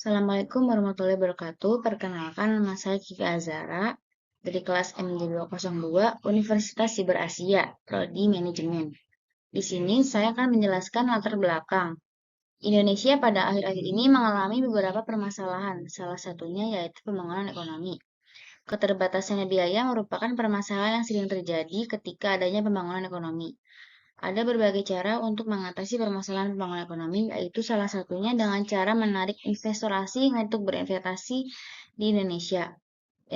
Assalamualaikum warahmatullahi wabarakatuh. Perkenalkan, nama saya Kiki Azara dari kelas MD202 Universitas Siber Asia, Prodi Manajemen. Di sini saya akan menjelaskan latar belakang. Indonesia pada akhir-akhir ini mengalami beberapa permasalahan, salah satunya yaitu pembangunan ekonomi. Keterbatasan biaya merupakan permasalahan yang sering terjadi ketika adanya pembangunan ekonomi. Ada berbagai cara untuk mengatasi permasalahan pembangunan ekonomi, yaitu salah satunya dengan cara menarik investor asing untuk berinvestasi di Indonesia.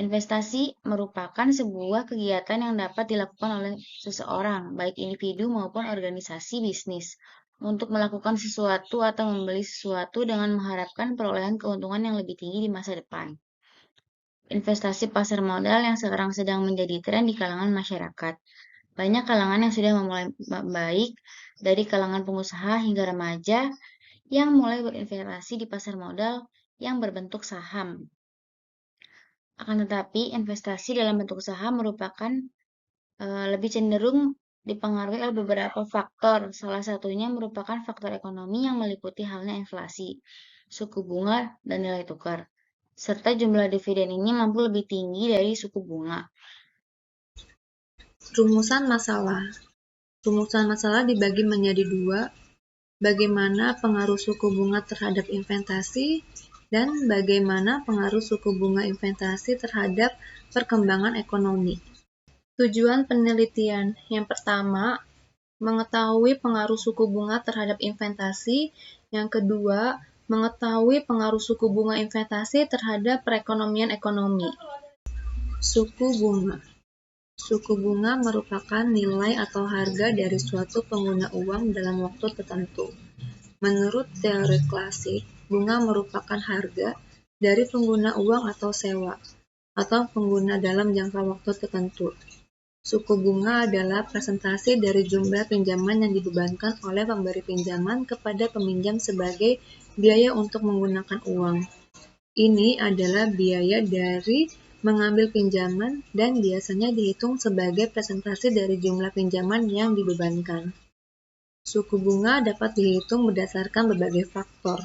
Investasi merupakan sebuah kegiatan yang dapat dilakukan oleh seseorang, baik individu maupun organisasi bisnis, untuk melakukan sesuatu atau membeli sesuatu dengan mengharapkan perolehan keuntungan yang lebih tinggi di masa depan. Investasi pasar modal yang sekarang sedang menjadi tren di kalangan masyarakat. Banyak kalangan yang sudah memulai baik, dari kalangan pengusaha hingga remaja, yang mulai berinvestasi di pasar modal yang berbentuk saham. Akan tetapi, investasi dalam bentuk saham merupakan lebih cenderung dipengaruhi oleh beberapa faktor. Salah satunya merupakan faktor ekonomi yang meliputi halnya inflasi, suku bunga, dan nilai tukar. Serta jumlah dividen ini mampu lebih tinggi dari suku bunga. Rumusan masalah. Rumusan masalah dibagi menjadi dua, bagaimana pengaruh suku bunga terhadap investasi dan bagaimana pengaruh suku bunga investasi terhadap perkembangan ekonomi. Tujuan penelitian yang pertama, mengetahui pengaruh suku bunga terhadap investasi. Yang kedua, mengetahui pengaruh suku bunga investasi terhadap perekonomian ekonomi. Suku bunga. Suku bunga merupakan nilai atau harga dari suatu pengguna uang dalam waktu tertentu. Menurut teori klasik, bunga merupakan harga dari pengguna uang atau sewa, atau pengguna dalam jangka waktu tertentu. Suku bunga adalah presentasi dari jumlah pinjaman yang dibebankan oleh pemberi pinjaman kepada peminjam sebagai biaya untuk menggunakan uang. Ini adalah biaya dari mengambil pinjaman dan biasanya dihitung sebagai presentasi dari jumlah pinjaman yang dibebankan. Suku bunga dapat dihitung berdasarkan berbagai faktor,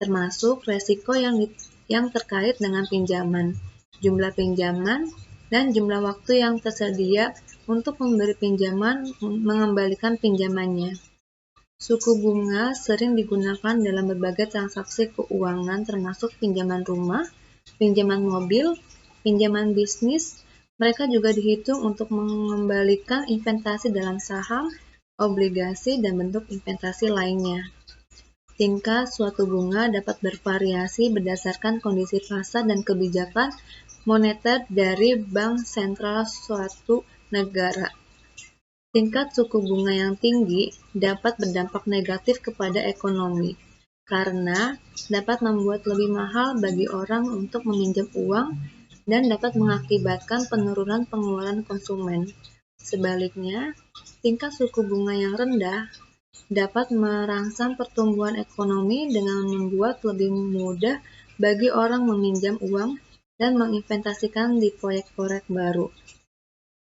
termasuk resiko yang terkait dengan pinjaman, jumlah pinjaman, dan jumlah waktu yang tersedia untuk pemberi pinjaman mengembalikan pinjamannya. Suku bunga sering digunakan dalam berbagai transaksi keuangan termasuk pinjaman rumah, pinjaman mobil, pinjaman bisnis. Mereka juga dihitung untuk mengembalikan investasi dalam saham, obligasi, dan bentuk investasi lainnya. Tingkat suatu bunga dapat bervariasi berdasarkan kondisi pasar dan kebijakan moneter dari bank sentral suatu negara. Tingkat suku bunga yang tinggi dapat berdampak negatif kepada ekonomi, karena dapat membuat lebih mahal bagi orang untuk meminjam uang dan dapat mengakibatkan penurunan pengeluaran konsumen. Sebaliknya, tingkat suku bunga yang rendah dapat merangsang pertumbuhan ekonomi dengan membuat lebih mudah bagi orang meminjam uang dan menginvestasikan di proyek-proyek baru.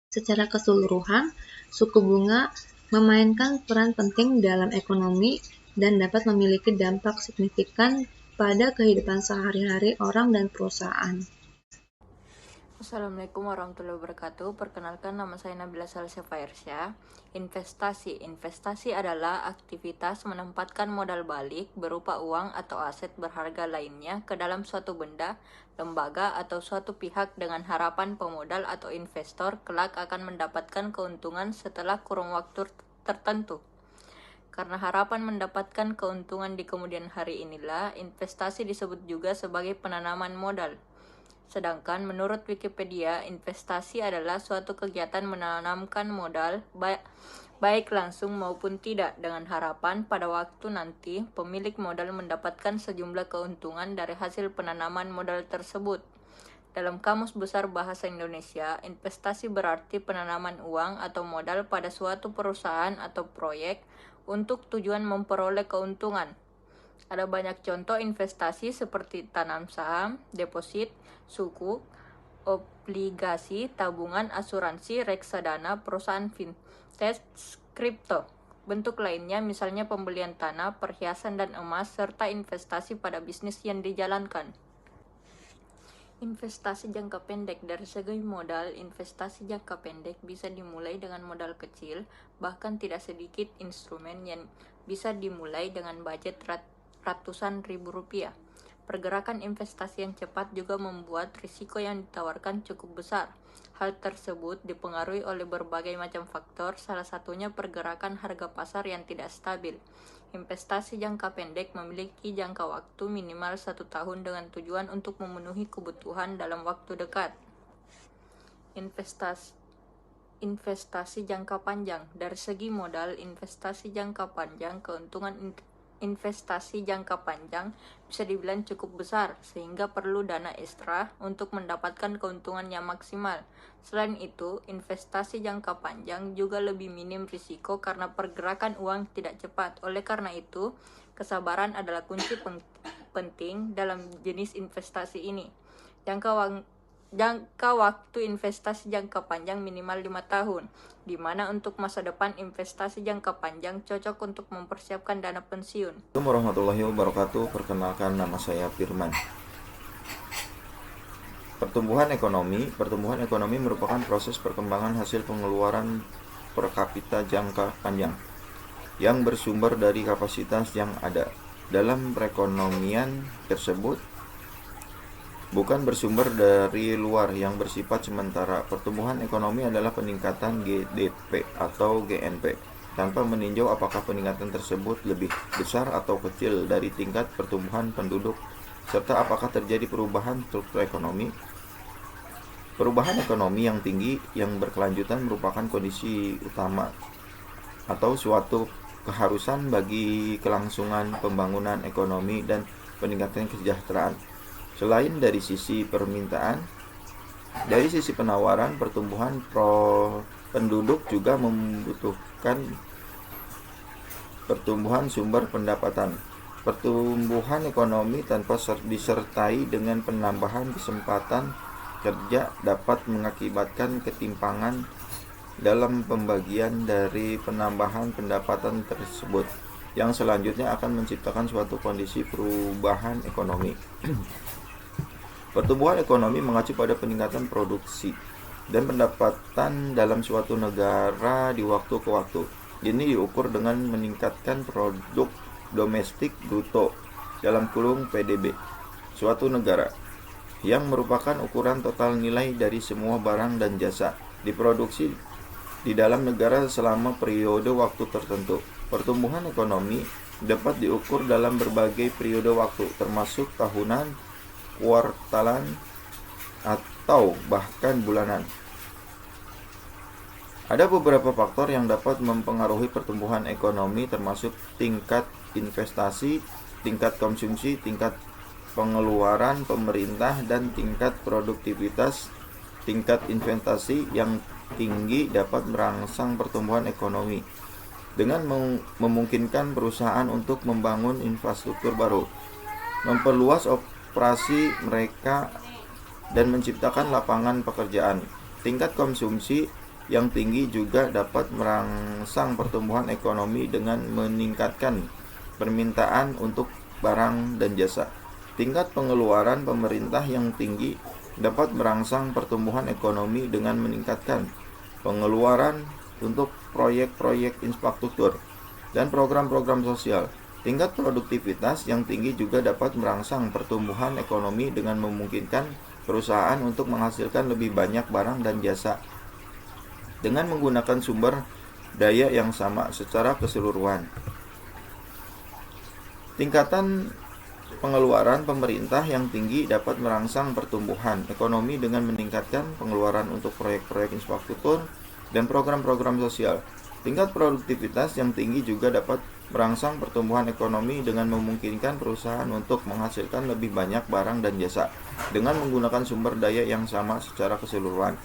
Secara keseluruhan, suku bunga memainkan peran penting dalam ekonomi dan dapat memiliki dampak signifikan pada kehidupan sehari-hari orang dan perusahaan. Assalamualaikum warahmatullahi wabarakatuh. Perkenalkan, nama saya Nabila Salsya Fairsya. Investasi adalah aktivitas menempatkan modal balik berupa uang atau aset berharga lainnya ke dalam suatu benda, lembaga, atau suatu pihak dengan harapan pemodal atau investor kelak akan mendapatkan keuntungan setelah kurun waktu tertentu. Karena harapan mendapatkan keuntungan di kemudian hari inilah investasi disebut juga sebagai penanaman modal. Sedangkan menurut Wikipedia, investasi adalah suatu kegiatan menanamkan modal, baik langsung maupun tidak, dengan harapan pada waktu nanti pemilik modal mendapatkan sejumlah keuntungan dari hasil penanaman modal tersebut. Dalam Kamus Besar Bahasa Indonesia, investasi berarti penanaman uang atau modal pada suatu perusahaan atau proyek untuk tujuan memperoleh keuntungan. Ada banyak contoh investasi seperti tanam saham, deposit, sukuk, obligasi, tabungan, asuransi, reksadana, perusahaan fintech, kripto. Bentuk lainnya misalnya pembelian tanah, perhiasan dan emas, serta investasi pada bisnis yang dijalankan. Investasi jangka pendek. Dari segi modal, investasi jangka pendek bisa dimulai dengan modal kecil, bahkan tidak sedikit instrumen yang bisa dimulai dengan budget ratusan ribu rupiah. Pergerakan investasi yang cepat juga membuat risiko yang ditawarkan cukup besar. Hal tersebut dipengaruhi oleh berbagai macam faktor, salah satunya pergerakan harga pasar yang tidak stabil. Investasi jangka pendek memiliki jangka waktu minimal 1 tahun dengan tujuan untuk memenuhi kebutuhan dalam waktu dekat. Investasi jangka panjang. Dari segi modal, investasi jangka panjang, keuntungan investasi jangka panjang bisa dibilang cukup besar, sehingga perlu dana ekstra untuk mendapatkan keuntungan yang maksimal. Selain itu, investasi jangka panjang juga lebih minim risiko karena pergerakan uang tidak cepat. Oleh karena itu, kesabaran adalah kunci penting dalam jenis investasi ini. Jangka waktu investasi jangka panjang minimal 5 tahun, di mana untuk masa depan investasi jangka panjang cocok untuk mempersiapkan dana pensiun. Assalamualaikum warahmatullahi wabarakatuh. Perkenalkan, nama saya Firman. Pertumbuhan ekonomi merupakan proses perkembangan hasil pengeluaran per kapita jangka panjang yang bersumber dari kapasitas yang ada. Dalam perekonomian tersebut bukan bersumber dari luar yang bersifat sementara. Pertumbuhan ekonomi adalah peningkatan GDP atau GNP tanpa meninjau apakah peningkatan tersebut lebih besar atau kecil dari tingkat pertumbuhan penduduk, serta apakah terjadi perubahan struktur ekonomi. Perubahan ekonomi yang tinggi yang berkelanjutan merupakan kondisi utama atau suatu keharusan bagi kelangsungan pembangunan ekonomi dan peningkatan kesejahteraan. Selain dari sisi permintaan, dari sisi penawaran, pertumbuhan penduduk juga membutuhkan pertumbuhan sumber pendapatan. Pertumbuhan ekonomi tanpa disertai dengan penambahan kesempatan kerja dapat mengakibatkan ketimpangan dalam pembagian dari penambahan pendapatan tersebut, yang selanjutnya akan menciptakan suatu kondisi perubahan ekonomi. Pertumbuhan ekonomi mengacu pada peningkatan produksi dan pendapatan dalam suatu negara di waktu ke waktu. Ini diukur dengan meningkatkan produk domestik bruto (PDB) suatu negara, yang merupakan ukuran total nilai dari semua barang dan jasa diproduksi di dalam negara selama periode waktu tertentu. Pertumbuhan ekonomi dapat diukur dalam berbagai periode waktu, termasuk tahunan, kuartalan, atau bahkan bulanan. Ada beberapa faktor yang dapat mempengaruhi pertumbuhan ekonomi, termasuk tingkat investasi, tingkat konsumsi, tingkat pengeluaran pemerintah, dan tingkat produktivitas. Tingkat investasi yang tinggi dapat merangsang pertumbuhan ekonomi dengan memungkinkan perusahaan untuk membangun infrastruktur baru, memperluas operasi mereka, dan menciptakan lapangan pekerjaan. Tingkat konsumsi yang tinggi juga dapat merangsang pertumbuhan ekonomi dengan meningkatkan permintaan untuk barang dan jasa. Tingkat pengeluaran pemerintah yang tinggi dapat merangsang pertumbuhan ekonomi dengan meningkatkan pengeluaran untuk proyek-proyek infrastruktur dan program-program sosial. Tingkat produktivitas yang tinggi juga dapat merangsang pertumbuhan ekonomi dengan memungkinkan perusahaan untuk menghasilkan lebih banyak barang dan jasa dengan menggunakan sumber daya yang sama secara keseluruhan. Tingkatan pengeluaran pemerintah yang tinggi dapat merangsang pertumbuhan ekonomi dengan meningkatkan pengeluaran untuk proyek-proyek infrastruktur dan program-program sosial. Tingkat produktivitas yang tinggi juga dapat merangsang pertumbuhan ekonomi dengan memungkinkan perusahaan untuk menghasilkan lebih banyak barang dan jasa dengan menggunakan sumber daya yang sama secara keseluruhan.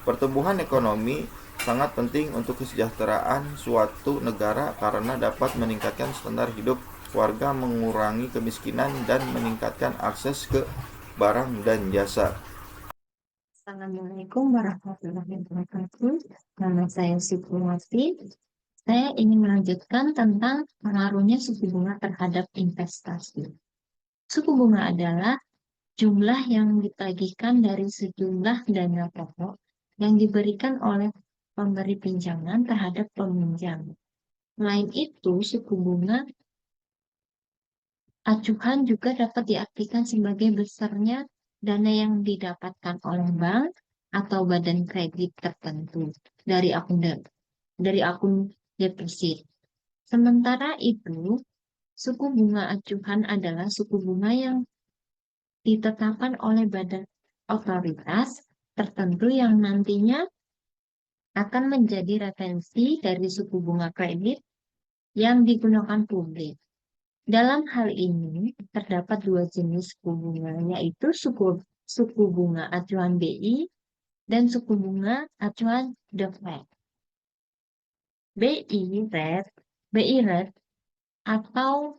Pertumbuhan ekonomi sangat penting untuk kesejahteraan suatu negara karena dapat meningkatkan standar hidup warga, mengurangi kemiskinan, dan meningkatkan akses ke barang dan jasa. Assalamualaikum warahmatullahi wabarakatuh. Nama saya Siti Wafi. saya ingin melanjutkan tentang pengaruhnya suku bunga terhadap investasi. Suku bunga adalah jumlah yang ditagihkan dari sejumlah dana pokok yang diberikan oleh pemberi pinjaman terhadap peminjam. Selain itu, suku bunga acuan juga dapat diartikan sebagai besarnya dana yang didapatkan oleh bank atau badan kredit tertentu dari akun deposit. Sementara itu, suku bunga acuan adalah suku bunga yang ditetapkan oleh badan otoritas tertentu yang nantinya akan menjadi referensi dari suku bunga kredit yang digunakan publik. Dalam hal ini, terdapat dua jenis suku bunga, yaitu suku bunga acuan BI dan suku bunga acuan The Fed. BI rate atau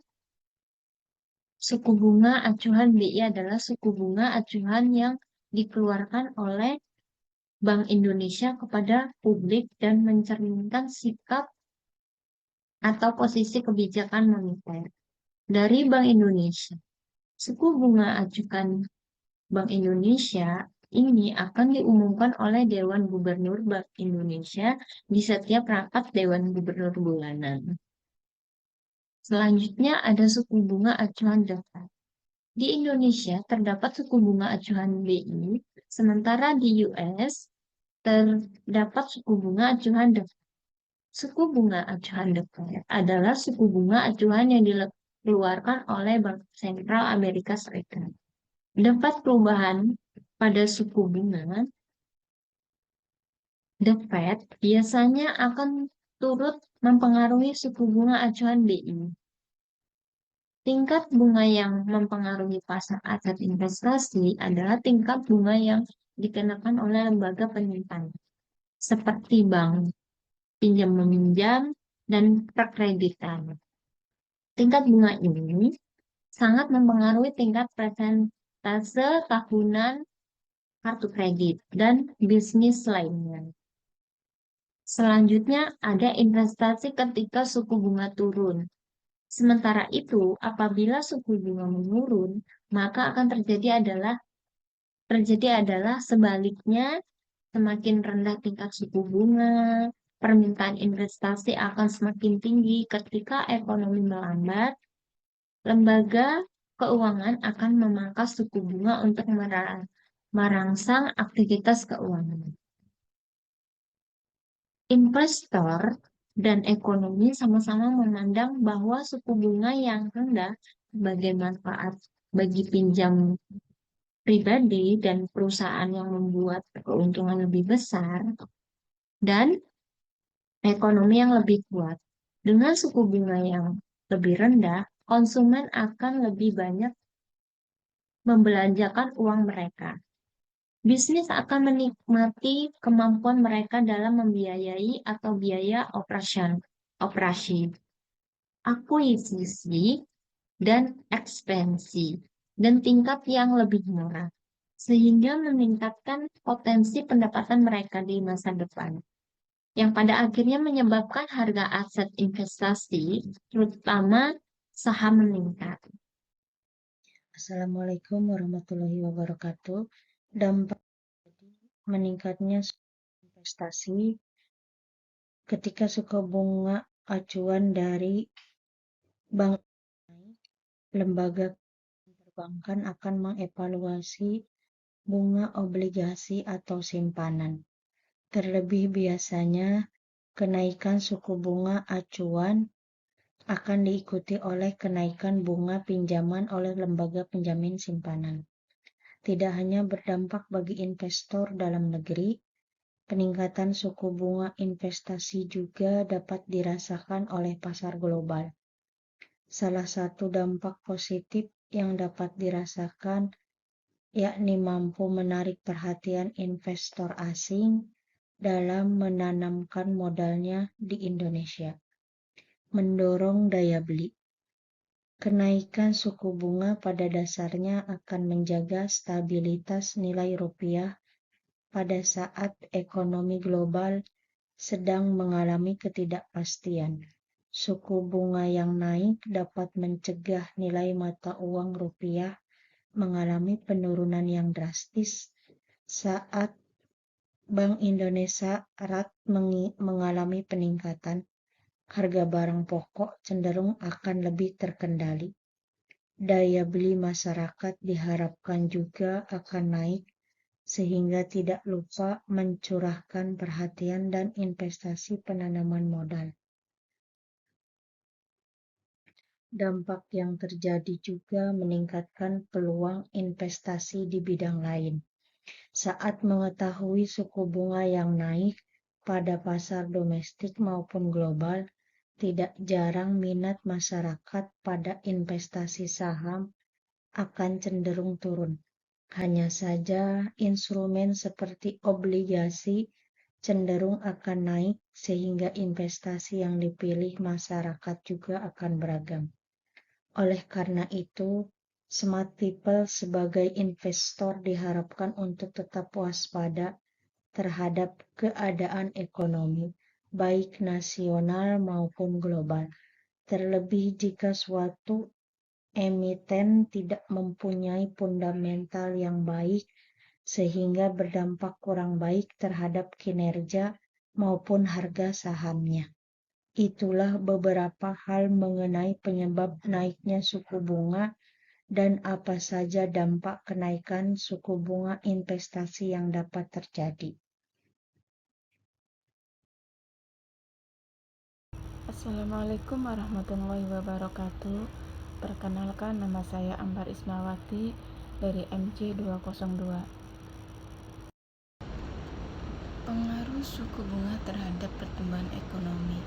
suku bunga acuan BI adalah suku bunga acuan yang dikeluarkan oleh Bank Indonesia kepada publik dan mencerminkan sikap atau posisi kebijakan moneter dari Bank Indonesia. Suku bunga acuan Bank Indonesia ini akan diumumkan oleh Dewan Gubernur Bank Indonesia di setiap rapat Dewan Gubernur bulanan. Selanjutnya ada suku bunga acuan The Fed. Di Indonesia terdapat suku bunga acuan BI, sementara di US terdapat suku bunga acuan The Fed. Suku bunga acuan The Fed adalah suku bunga acuan yang dikeluarkan oleh Bank Sentral Amerika Serikat. Dapat perubahan pada suku bunga The Fed biasanya akan turut mempengaruhi suku bunga acuan BI. Tingkat bunga yang mempengaruhi pasar aset investasi adalah tingkat bunga yang dikenakan oleh lembaga penyimpanan, seperti bank, pinjam-meminjam, dan perkreditan. Tingkat bunga ini sangat mempengaruhi tingkat persentase tahunan kartu kredit dan bisnis lainnya. Selanjutnya ada investasi ketika suku bunga turun. Sementara itu, apabila suku bunga menurun, maka akan terjadi adalah sebaliknya, semakin rendah tingkat suku bunga, permintaan investasi akan semakin tinggi ketika ekonomi melambat. Lembaga keuangan akan memangkas suku bunga untuk merangsang aktivitas keuangan. Investor dan ekonomi sama-sama memandang bahwa suku bunga yang rendah sebagai manfaat bagi pinjam pribadi dan perusahaan yang membuat keuntungan lebih besar dan ekonomi yang lebih kuat. Dengan suku bunga yang lebih rendah, konsumen akan lebih banyak membelanjakan uang mereka. Bisnis akan menikmati kemampuan mereka dalam membiayai atau biaya operasi, akuisisi, dan ekspansi, dan tingkat yang lebih murah, sehingga meningkatkan potensi pendapatan mereka di masa depan, yang pada akhirnya menyebabkan harga aset investasi, terutama saham, meningkat. Assalamualaikum warahmatullahi wabarakatuh. Dampak meningkatnya investasi ketika suku bunga acuan dari bank, lembaga perbankan akan mengevaluasi bunga obligasi atau simpanan. Terlebih biasanya kenaikan suku bunga acuan akan diikuti oleh kenaikan bunga pinjaman oleh lembaga penjamin simpanan. Tidak hanya berdampak bagi investor dalam negeri, peningkatan suku bunga investasi juga dapat dirasakan oleh pasar global. Salah satu dampak positif yang dapat dirasakan yakni mampu menarik perhatian investor asing dalam menanamkan modalnya di Indonesia, mendorong daya beli. Kenaikan suku bunga pada dasarnya akan menjaga stabilitas nilai rupiah pada saat ekonomi global sedang mengalami ketidakpastian. Suku bunga yang naik dapat mencegah nilai mata uang rupiah mengalami penurunan yang drastis saat Bank Indonesia erat mengalami peningkatan. Harga barang pokok cenderung akan lebih terkendali. Daya beli masyarakat diharapkan juga akan naik, sehingga tidak lupa mencurahkan perhatian dan investasi penanaman modal. Dampak yang terjadi juga meningkatkan peluang investasi di bidang lain. Saat mengetahui suku bunga yang naik pada pasar domestik maupun global, tidak jarang minat masyarakat pada investasi saham akan cenderung turun. Hanya saja instrumen seperti obligasi cenderung akan naik sehingga investasi yang dipilih masyarakat juga akan beragam. Oleh karena itu, smart people sebagai investor diharapkan untuk tetap waspada terhadap keadaan ekonomi, baik nasional maupun global, terlebih jika suatu emiten tidak mempunyai fundamental yang baik sehingga berdampak kurang baik terhadap kinerja maupun harga sahamnya. Itulah beberapa hal mengenai penyebab naiknya suku bunga dan apa saja dampak kenaikan suku bunga investasi yang dapat terjadi. Assalamualaikum warahmatullahi wabarakatuh. Perkenalkan, nama saya Ambar Ismawati dari MC 202. Pengaruh suku bunga terhadap pertumbuhan ekonomi.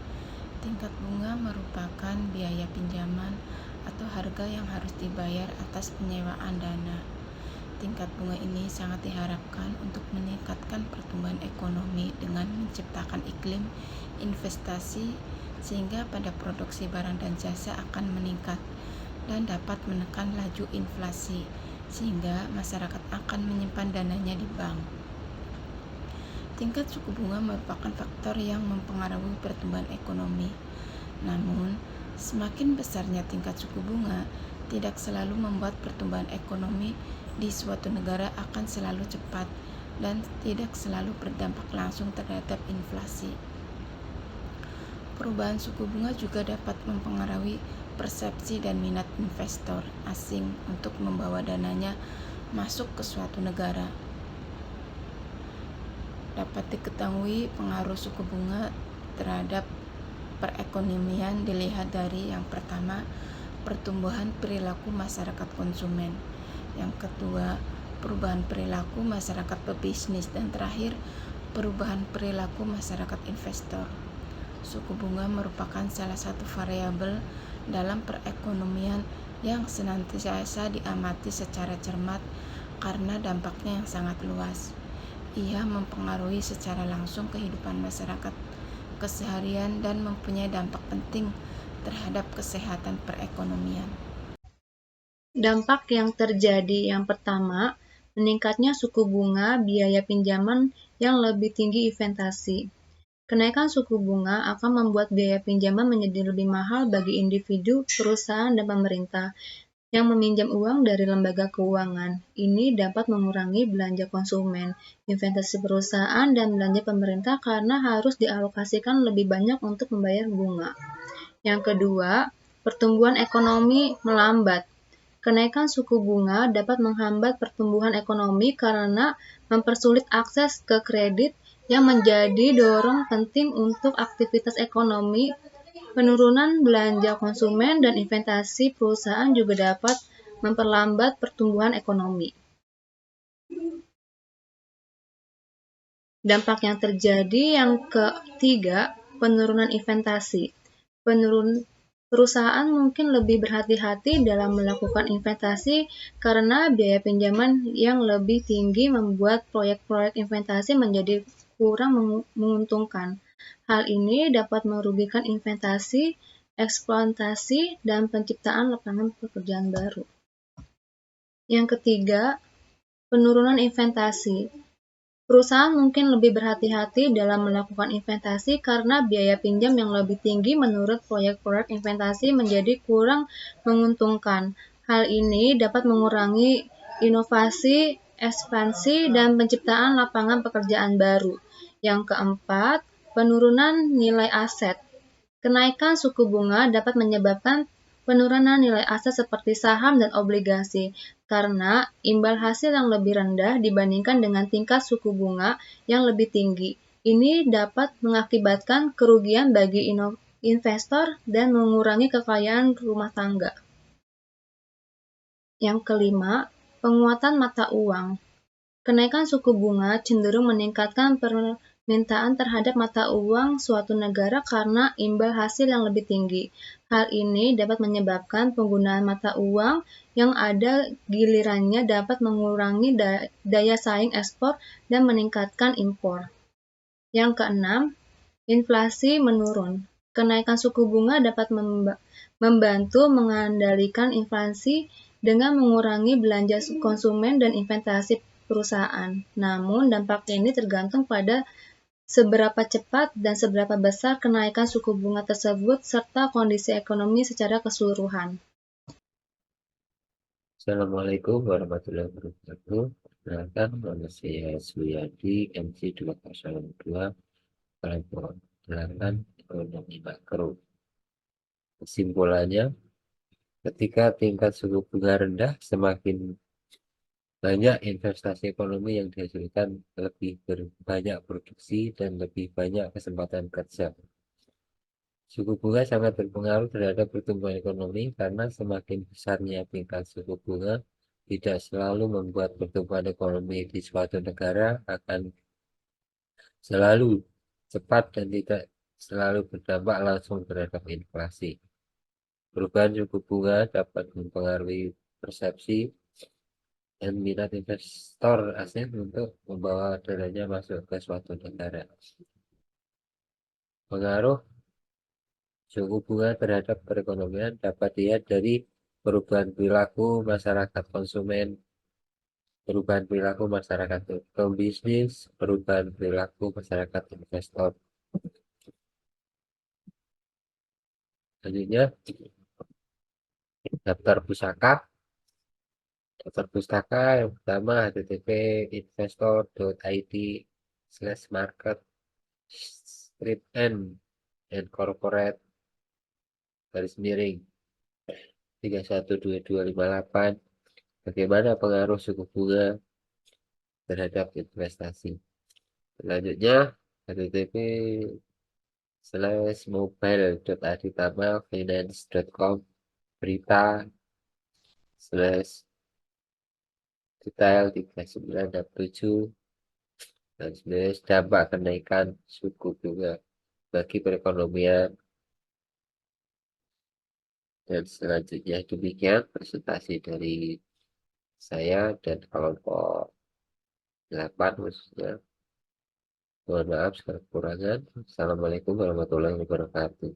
Tingkat bunga merupakan biaya pinjaman atau harga yang harus dibayar atas penyewaan dana. Tingkat bunga ini sangat diharapkan untuk meningkatkan pertumbuhan ekonomi dengan menciptakan iklim investasi sehingga pada produksi barang dan jasa akan meningkat dan dapat menekan laju inflasi sehingga masyarakat akan menyimpan dananya di bank. Tingkat suku bunga merupakan faktor yang mempengaruhi pertumbuhan ekonomi. Namun, semakin besarnya tingkat suku bunga tidak selalu membuat pertumbuhan ekonomi di suatu negara akan selalu cepat dan tidak selalu berdampak langsung terhadap inflasi. Perubahan suku bunga juga dapat mempengaruhi persepsi dan minat investor asing untuk membawa dananya masuk ke suatu negara. Dapat diketahui pengaruh suku bunga terhadap perekonomian dilihat dari yang pertama, pertumbuhan perilaku masyarakat konsumen. Yang kedua, perubahan perilaku masyarakat pebisnis, dan terakhir, perubahan perilaku masyarakat investor. Suku bunga merupakan salah satu variabel dalam perekonomian yang senantiasa diamati secara cermat karena dampaknya yang sangat luas. Ia mempengaruhi secara langsung kehidupan masyarakat keseharian dan mempunyai dampak penting terhadap kesehatan perekonomian. Dampak yang terjadi yang pertama, meningkatnya suku bunga biaya pinjaman yang lebih tinggi investasi. Kenaikan suku bunga akan membuat biaya pinjaman menjadi lebih mahal bagi individu, perusahaan, dan pemerintah yang meminjam uang dari lembaga keuangan. Ini dapat mengurangi belanja konsumen, investasi perusahaan, dan belanja pemerintah karena harus dialokasikan lebih banyak untuk membayar bunga. Yang kedua, pertumbuhan ekonomi melambat. Kenaikan suku bunga dapat menghambat pertumbuhan ekonomi karena mempersulit akses ke kredit yang menjadi dorong penting untuk aktivitas ekonomi. Penurunan belanja konsumen dan investasi perusahaan juga dapat memperlambat pertumbuhan ekonomi. Dampak yang terjadi yang ketiga, penurunan investasi. Perusahaan mungkin lebih berhati-hati dalam melakukan investasi karena biaya pinjaman yang lebih tinggi membuat proyek-proyek investasi menjadi kurang menguntungkan. Hal ini dapat merugikan investasi, eksploitasi, dan penciptaan lapangan pekerjaan baru. Yang ketiga, penurunan investasi. Perusahaan mungkin lebih berhati-hati dalam melakukan investasi karena biaya pinjam yang lebih tinggi menurut proyek-proyek investasi menjadi kurang menguntungkan. Hal ini dapat mengurangi inovasi, ekspansi, dan penciptaan lapangan pekerjaan baru. Yang keempat, penurunan nilai aset. Kenaikan suku bunga dapat menyebabkan penurunan nilai aset seperti saham dan obligasi, karena imbal hasil yang lebih rendah dibandingkan dengan tingkat suku bunga yang lebih tinggi. Ini dapat mengakibatkan kerugian bagi investor dan mengurangi kekayaan rumah tangga. Yang kelima, penguatan mata uang. Kenaikan suku bunga cenderung meningkatkan permintaan terhadap mata uang suatu negara karena imbal hasil yang lebih tinggi. Hal ini dapat menyebabkan penggunaan mata uang yang ada gilirannya dapat mengurangi daya saing ekspor dan meningkatkan impor. Yang keenam, inflasi menurun. Kenaikan suku bunga dapat membantu mengendalikan inflasi dengan mengurangi belanja konsumen dan investasi perusahaan. Namun, dampak ini tergantung pada seberapa cepat dan seberapa besar kenaikan suku bunga tersebut serta kondisi ekonomi secara keseluruhan. Assalamualaikum warahmatullahi wabarakatuh. Perkenalkan, nama saya Suyadi, MC 202, kelompok 8 ekonomi makro. Kesimpulannya, ketika tingkat suku bunga rendah, semakin banyak investasi ekonomi yang dihasilkan, lebih banyak produksi, dan lebih banyak kesempatan kerja. Suku bunga sangat berpengaruh terhadap pertumbuhan ekonomi karena semakin besarnya tingkat suku bunga tidak selalu membuat pertumbuhan ekonomi di suatu negara akan selalu cepat dan tidak selalu berdampak langsung terhadap inflasi. Perubahan suku bunga dapat mempengaruhi persepsi dan minat investor asing untuk membawa dananya masuk ke suatu negara. Pengaruh suku bunga terhadap perekonomian dapat dilihat dari perubahan perilaku masyarakat konsumen, perubahan perilaku masyarakat pembisnis, perubahan perilaku masyarakat investor. Selanjutnya, daftar pustaka. Daftar pustaka yang pertama http://market/corporate/312258. Bagaimana pengaruh suku bunga terhadap investasi? Selanjutnya, http://mobile.aditamalfinance.com berita/detail 3967 dan dampak kenaikan suku bunga bagi perekonomian. Dan selanjutnya demikian presentasi dari saya dan kelompok 8 khususnya. Mohon maaf segala kekurangan. Assalamualaikum warahmatullahi wabarakatuh.